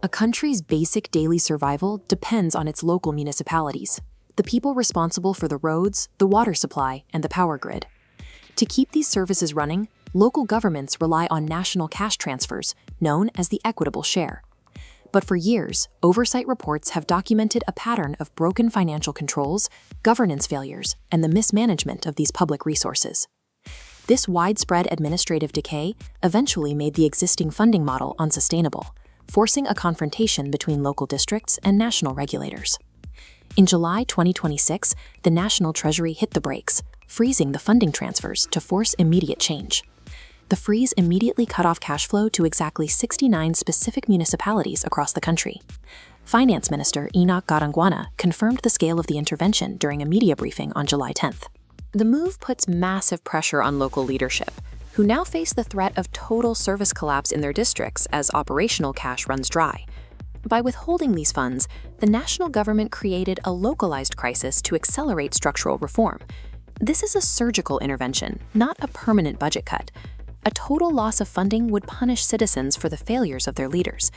A country's basic daily survival depends on its local municipalities, the people responsible for the roads, the water supply, and the power grid. To keep these services running, local governments rely on national cash transfers, known as the equitable share. But for years, oversight reports have documented a pattern of broken financial controls, governance failures, and the mismanagement of these public resources. This widespread administrative decay eventually made the existing funding model unsustainable, forcing a confrontation between local districts and national regulators. In July 2026, the National Treasury hit the brakes, freezing the funding transfers to force immediate change. The freeze immediately cut off cash flow to exactly 69 specific municipalities across the country. Finance Minister Enoch Godongwana confirmed the scale of the intervention during a media briefing on July 10th. The move puts massive pressure on local leadership, who now face the threat of total service collapse in their districts as operational cash runs dry. By withholding these funds, the national government created a localized crisis to accelerate structural reform. This is a surgical intervention, not a permanent budget cut. A total loss of funding would punish citizens for the failures of their leaders.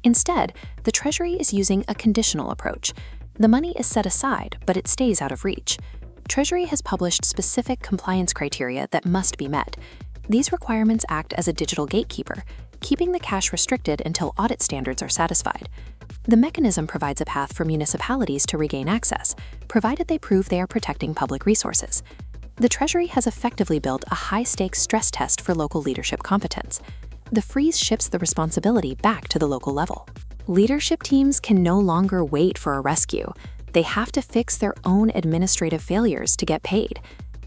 Instead, the Treasury is using a conditional approach. The money is set aside, but it stays out of reach. Treasury has published specific compliance criteria that must be met. These requirements act as a digital gatekeeper, keeping the cash restricted until audit standards are satisfied. The mechanism provides a path for municipalities to regain access, provided they prove they are protecting public resources. The Treasury has effectively built a high-stakes stress test for local leadership competence. The freeze shifts the responsibility back to the local level. Leadership teams can no longer wait for a rescue. They have to fix their own administrative failures to get paid.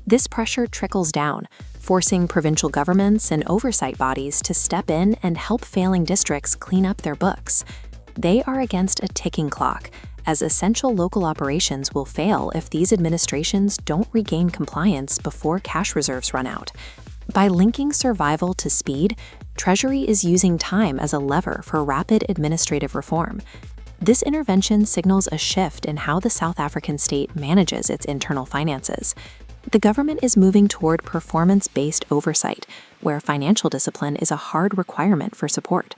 This pressure trickles down, forcing provincial governments and oversight bodies to step in and help failing districts clean up their books. They are against a ticking clock, as essential local operations will fail if these administrations don't regain compliance before cash reserves run out. By linking survival to speed, Treasury is using time as a lever for rapid administrative reform. This intervention signals a shift in how the South African state manages its internal finances. The government is moving toward performance-based oversight, where financial discipline is a hard requirement for support.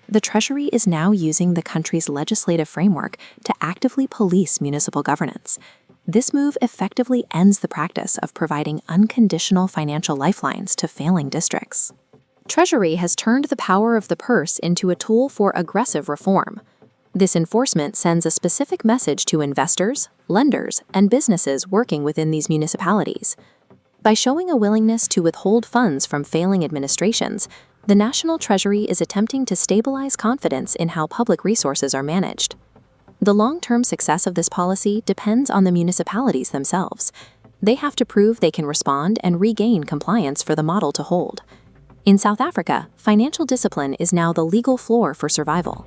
The Treasury is now using the country's legislative framework to actively police municipal governance. This move effectively ends the practice of providing unconditional financial lifelines to failing districts. Treasury has turned the power of the purse into a tool for aggressive reform. This enforcement sends a specific message to investors, lenders, and businesses working within these municipalities. By showing a willingness to withhold funds from failing administrations, the National Treasury is attempting to stabilize confidence in how public resources are managed. The long-term success of this policy depends on the municipalities themselves. They have to prove they can respond and regain compliance for the model to hold. In South Africa, financial discipline is now the legal floor for survival.